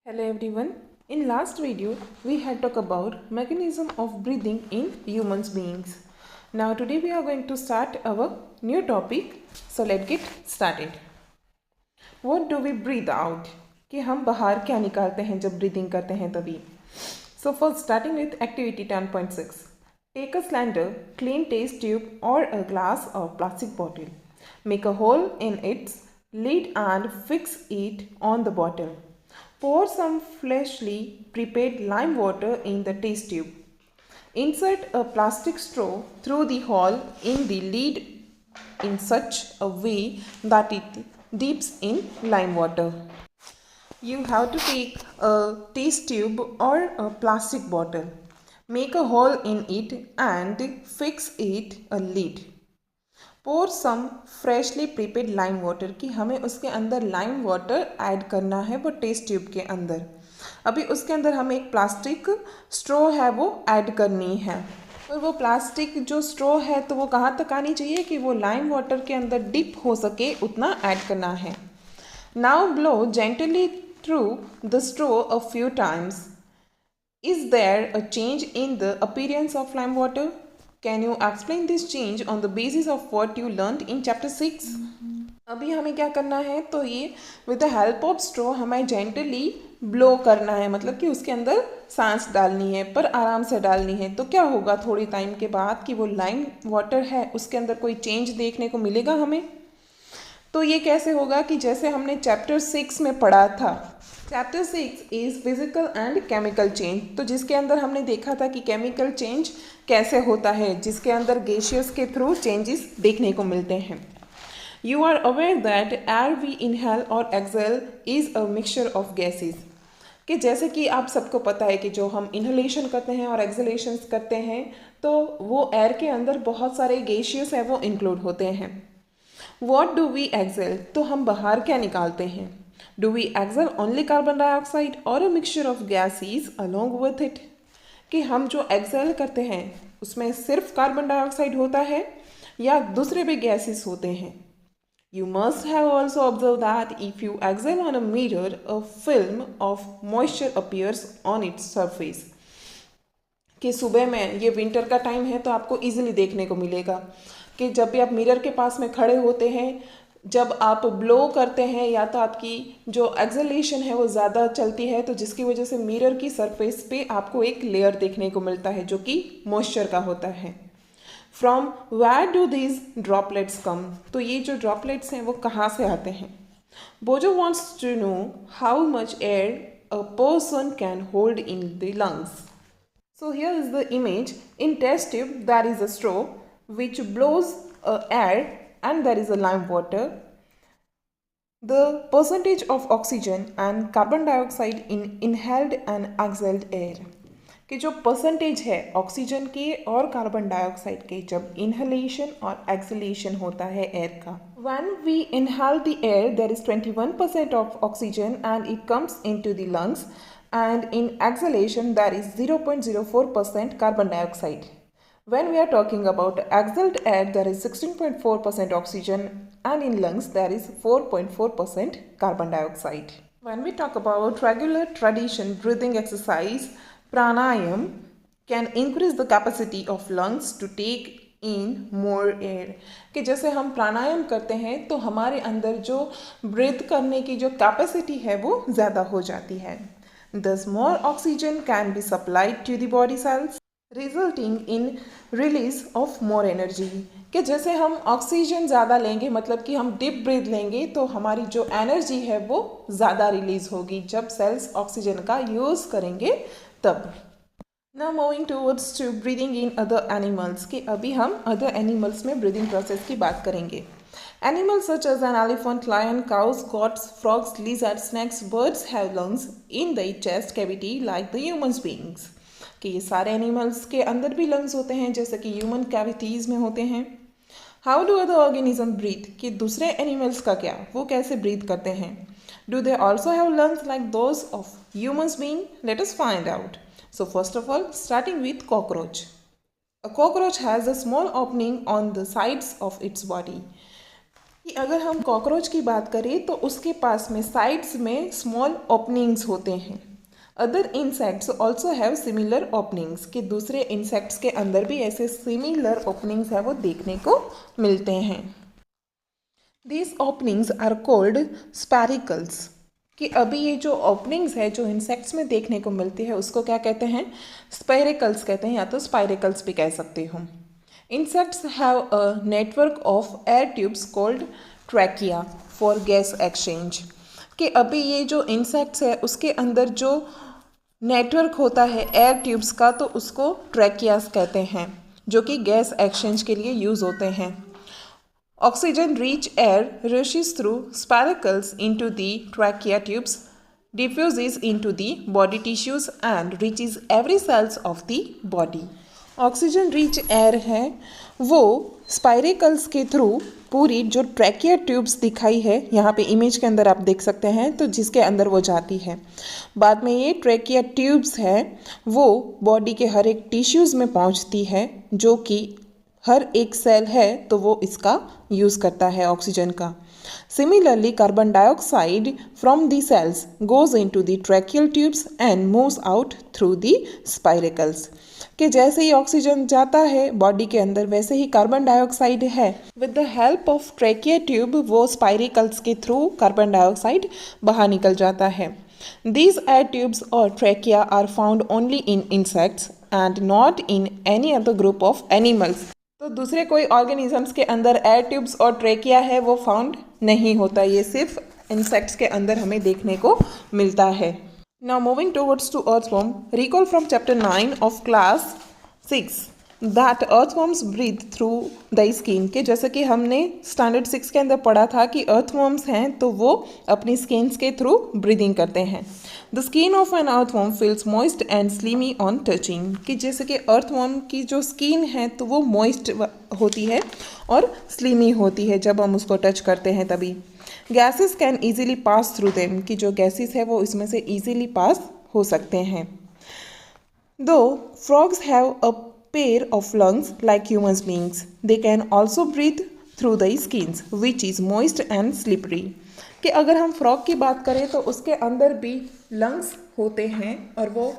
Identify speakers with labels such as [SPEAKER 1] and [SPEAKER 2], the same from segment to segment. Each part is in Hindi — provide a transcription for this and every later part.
[SPEAKER 1] Hello everyone. In last video we had talked about mechanism of breathing in humans beings. Now today we are going to start our new topic. So let's get started. What do we breathe out? कि हम बाहर क्या निकालते हैं जब breathing करते हैं तभी. So first starting with activity 10.6. Take a slender, clean test tube or a glass or plastic bottle. Make a hole in its lid and fix it on the bottle. Pour some freshly prepared lime water in the test tube. Insert a plastic straw through the hole in the lid in such a way that it dips in lime water. You have to take a test tube or a plastic bottle. Make a hole in it and fix it a lid. Pour some freshly prepared lime water कि हमें उसके अंदर लाइम वाटर ऐड करना है वो टेस्ट ट्यूब के अंदर. अभी उसके अंदर हमें एक प्लास्टिक स्ट्रॉ है वो ऐड करनी है. और वो प्लास्टिक जो स्ट्रॉ है तो वो कहाँ तक आनी चाहिए कि वो लाइम वाटर के अंदर डिप हो सके उतना ऐड करना है. Now blow gently through the straw a few times. Is there a change in the appearance of lime water? Can you explain this change on the basis of what you learned in chapter 6? अभी हमें क्या करना है तो ये with the help of straw हमें gently blow करना है, मतलब कि उसके अंदर सांस डालनी है पर आराम से डालनी है. तो क्या होगा थोड़ी टाइम के बाद कि वो लाइम वाटर है उसके अंदर कोई चेंज देखने को मिलेगा हमें. तो ये कैसे होगा कि जैसे हमने चैप्टर 6 में पढ़ा था. Chapter 6 is physical and chemical change. तो जिसके अंदर हमने देखा था कि केमिकल चेंज कैसे होता है, जिसके अंदर गैसियस के थ्रू चेंजेस देखने को मिलते हैं. You are aware that air we inhale और exhale is a mixture of gases. कि जैसे कि आप सबको पता है कि जो हम इनहेलेशन करते हैं और एक्सेलेशन करते हैं तो वो एयर के अंदर बहुत सारे गैसियस है वो इंक्लूड होते हैं. What do we exhale? तो हम बाहर क्या निकालते हैं? Do we exhale only carbon dioxide और a mixture of gases along with it? कि हम जो एक्सेल करते हैं उसमें सिर्फ कार्बन डाइऑक्साइड होता है या दूसरे भी गैसेस होते हैं. You must have also observe that if you exhale on a mirror a film of moisture appears on its surface. कि सुबह में ये विंटर का टाइम है तो आपको ईजिली देखने को मिलेगा कि जब भी आप मिरर के पास में खड़े होते हैं, जब आप ब्लो करते हैं या तो आपकी जो एक्सेलेशन है वो ज़्यादा चलती है तो जिसकी वजह से मिरर की सरफेस पे आपको एक लेयर देखने को मिलता है जो कि मॉइस्चर का होता है. From where do these droplets come? तो ये जो ड्रॉपलेट्स हैं वो कहाँ से आते हैं? Bojo wants to know how much air a person can hold in the lungs. So here is the image. In test tube there is a straw which blows air and there is a lime water. The percentage of oxygen and carbon dioxide in inhaled and exhaled air. कि जो परसेंटेज है ऑक्सीजन के और कार्बन डाइऑक्साइड के जब इनहेलेशन और एक्सहेलेशन होता है एयर का. When we inhale the air there is 21% of oxygen and it comes into the lungs, and in exhalation there is 0.04% carbon dioxide. When we are talking about exhaled air there is 16.4% oxygen and in lungs there is 4.4% carbon dioxide. When we talk about regular tradition breathing exercise, pranayam can increase the capacity of lungs to take in more air. कि जैसे हम प्राणायाम करते हैं तो हमारे अंदर जो ब्रीथ करने की जो कैपेसिटी है वो ज़्यादा हो जाती है. Thus more oxygen can be supplied to the body cells resulting in release of more energy. कि जैसे हम ऑक्सीजन ज़्यादा लेंगे मतलब कि हम डीप ब्रीथ लेंगे तो हमारी जो एनर्जी है वो ज़्यादा रिलीज़ होगी जब सेल्स ऑक्सीजन का यूज़ करेंगे तब. Now moving towards to breathing in other animals. कि अभी हम other animals में breathing process की बात करेंगे. Animals such as an elephant, lion, cows, goats, frogs, lizards, snakes, birds have lungs in the chest cavity like the human beings. कि ये सारे एनिमल्स के अंदर भी लंग्स होते हैं जैसे कि ह्यूमन कैविटीज़ में होते हैं. How do other organism breathe? कि दूसरे एनिमल्स का क्या, वो कैसे ब्रीथ करते हैं? Do they also have lungs like those of humans being? Let us find out. So first of all, starting with cockroach. A cockroach has a small opening on the sides of its body. कि अगर हम कॉकरोच की बात करें तो उसके पास में साइड्स में स्मॉल ओपनिंग्स होते हैं। Other insects also have similar openings, कि दूसरे इंसेक्ट्स के अंदर भी ऐसे सिमिलर ओपनिंग्स है वो देखने को मिलते हैं। These openings are called स्पैरिकल्स, कि अभी ये जो ओपनिंग्स है जो इंसेक्ट्स में देखने को मिलती है उसको क्या कहते हैं, स्पैरिकल्स कहते हैं, या तो स्पाइरिकल्स भी कह सकते हो। Insects have a network of air tubes called trachea for gas exchange, कि अभी ये जो इंसेक्ट्स है उसके अंदर जो नेटवर्क होता है एयर ट्यूब्स का तो उसको ट्रैकियास कहते हैं, जो कि गैस एक्सचेंज के लिए यूज़ होते हैं। Oxygen rich air rushes through spiracles into the trachea tubes, diffuses into the body tissues and reaches every cells of the body. Oxygen rich air है वो स्पाइरिकल्स के थ्रू पूरी जो ट्रैकिया ट्यूब्स दिखाई है यहाँ पे इमेज के अंदर आप देख सकते हैं, तो जिसके अंदर वो जाती है। बाद में ये ट्रैकिया ट्यूब्स है वो बॉडी के हर एक टिश्यूज़ में पहुँचती है, जो कि हर एक सेल है तो वो इसका यूज़ करता है ऑक्सीजन का। Similarly carbon dioxide from the cells goes into the tracheal tubes and moves out through the spiracles, कि जैसे ही ऑक्सीजन जाता है बॉडी के अंदर वैसे ही कार्बन डाइऑक्साइड है with the help of trachea tube वो स्पाइरिकल्स के थ्रू कार्बन डाइऑक्साइड बाहर निकल जाता है। These air tubes or trachea are found only in insects and not in any other group of animals. तो दूसरे कोई ऑर्गेनिजम्स के अंदर एयर ट्यूब्स और ट्रैकिया है वो फाउंड नहीं होता, ये सिर्फ इंसेक्ट्स के अंदर हमें देखने को मिलता है। Now moving towards to earthworm, recall from chapter 9 of class 6 that earthworms breathe through the skin, के जैसे कि हमने स्टैंडर्ड 6 के अंदर पढ़ा था कि अर्थवर्म्स हैं तो वो अपनी स्किन्स के थ्रू ब्रीदिंग करते हैं। The skin of an earthworm feels moist and slimy on touching, कि जैसे कि अर्थवर्म की जो स्किन है तो वो मॉइस्ट होती है और स्लीमी होती है जब हम उसको टच करते हैं तभी। Gases can easily pass through them, कि जो गैसेस है वो इसमें से ईजिली पास हो सकते हैं। दो frogs have a pair of lungs like human beings, they can also breathe through the skins which is moist and slippery, कि अगर हम फ्रॉग की बात करें तो उसके अंदर भी लंग्स होते हैं और वो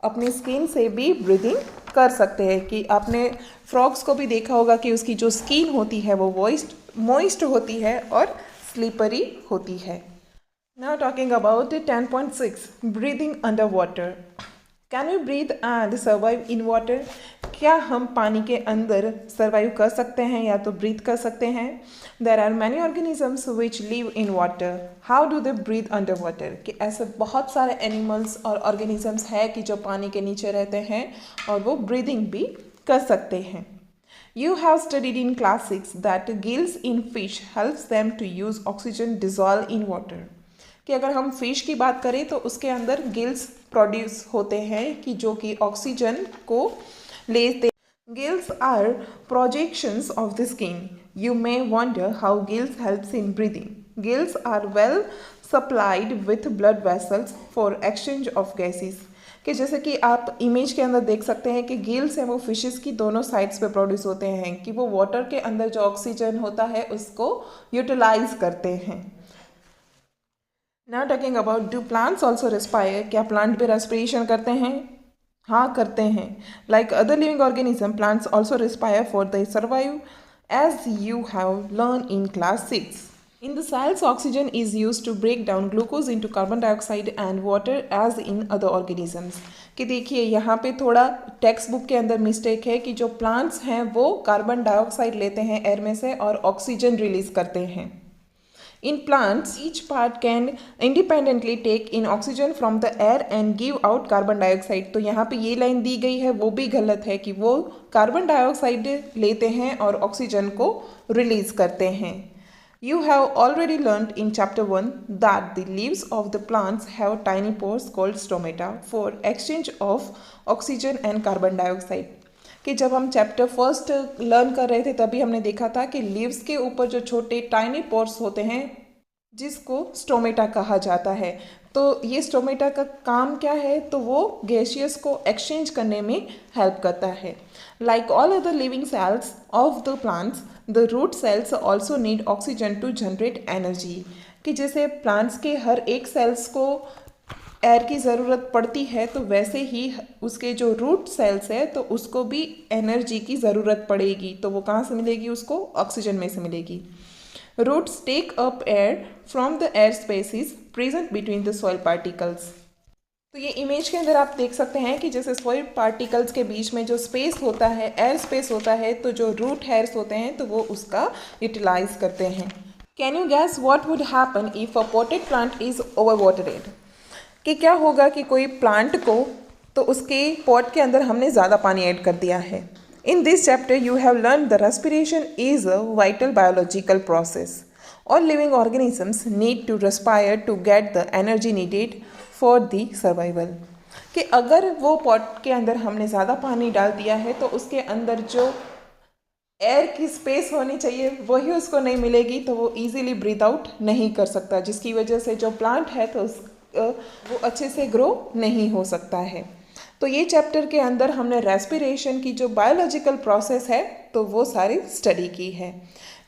[SPEAKER 1] अपनी स्किन से भी ब्रीदिंग कर सकते हैं, कि आपने फ्रॉग्स को भी देखा होगा कि उसकी जो स्किन होती है वो मॉइस्ट होती है और स्लिपरी होती है। Now talking about 10.6 breathing under water, can you breathe and survive in water, क्या हम पानी के अंदर सर्वाइव कर सकते हैं या तो ब्रीथ कर सकते हैं। There are many organisms which live in water, how do they breathe under water, कि ऐसे बहुत सारे एनिमल्स और ऑर्गेनिजम्स हैं कि जो पानी के नीचे रहते हैं और वो ब्रीदिंग भी कर सकते हैं। You have studied in class 6 that gills in fish helps them to use oxygen dissolved in water, कि अगर हम फिश की बात करें तो उसके अंदर गिल्स प्रोड्यूस होते हैं कि जो कि ऑक्सीजन को लेते। Gills are projections of the skin, you may wonder how gills helps in breathing. Gills are well supplied with blood vessels for exchange of gases, कि जैसे कि आप इमेज के अंदर देख सकते हैं कि गिल्स हैं वो फिशेस की दोनों साइड्स पे प्रोड्यूस होते हैं, कि वो वाटर के अंदर जो ऑक्सीजन होता है उसको यूटिलाइज करते हैं। Now talking about do plants also respire, क्या प्लांट भी रेस्पिरेशन करते हैं? हाँ करते हैं। Like other living organism plants also respire for the survive as you have learn in class 6. In the cells, oxygen is used to break down glucose into carbon dioxide and water as in other organisms. कि देखिए यहाँ पे थोड़ा टेक्स्ट बुक के अंदर मिस्टेक है कि जो प्लांट्स हैं वो कार्बन डाइऑक्साइड लेते हैं एयर में से और ऑक्सीजन रिलीज करते हैं। In plants, each part can independently take in oxygen from the air and give out carbon dioxide. तो यहाँ पे ये लाइन दी गई है वो भी गलत है कि वो कार्बन डाइऑक्साइड लेते हैं और ऑक्सीजन को रिलीज करते हैं। You have already learned in chapter 1 that the leaves of the plants have tiny pores called stomata for exchange of oxygen and carbon dioxide. कि जब हम चैप्टर फर्स्ट लर्न कर रहे थे तभी हमने देखा था कि लीव्स के ऊपर जो छोटे टाइनी पोर्स होते हैं जिसको स्टोमेटा कहा जाता है, तो ये स्टोमेटा का काम क्या है, तो वो गैसियस को एक्सचेंज करने में हेल्प करता है. Like all other living cells of the plants, the root cells also need oxygen to generate energy. कि जैसे प्लांट्स के हर एक सेल्स को एयर की ज़रूरत पड़ती है, तो वैसे ही उसके जो रूट सेल्स है तो उसको भी एनर्जी की ज़रूरत पड़ेगी. तो वो कहाँ से मिलेगी, उसको ऑक्सीजन में से मिलेगी. Roots take up air from the air spaces present between the soil particles. तो ये इमेज के अंदर आप देख सकते हैं कि जैसे सॉइल पार्टिकल्स के बीच में जो स्पेस होता है, एयर स्पेस होता है, तो जो रूट हेयर्स होते हैं तो वो उसका यूटिलाइज करते हैं. Can you guess what would happen if a potted plant is overwatered. कि क्या होगा कि कोई प्लांट को, तो उसके पॉट के अंदर हमने ज़्यादा पानी ऐड कर दिया है. In this chapter you have learn the respiration is a vital biological process. All living organisms need to respire to get the energy needed for the survival. कि अगर वो पॉट के अंदर हमने ज़्यादा पानी डाल दिया है तो उसके अंदर जो एयर की स्पेस होनी चाहिए वही उसको नहीं मिलेगी, तो वो इजीली ब्रीथ आउट नहीं कर सकता, जिसकी वजह से जो प्लांट है तो वो अच्छे से ग्रो नहीं हो सकता है. तो ये चैप्टर के अंदर हमने रेस्पिरेशन की जो बायोलॉजिकल प्रोसेस है तो वो सारी स्टडी की है.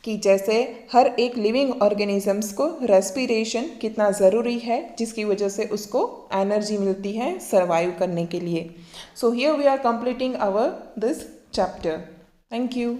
[SPEAKER 1] कि जैसे हर एक लिविंग ऑर्गेनिजम्स को रेस्पिरेशन कितना ज़रूरी है, जिसकी वजह से उसको एनर्जी मिलती है सर्वाइव करने के लिए. So here we are completing our this chapter. Thank you.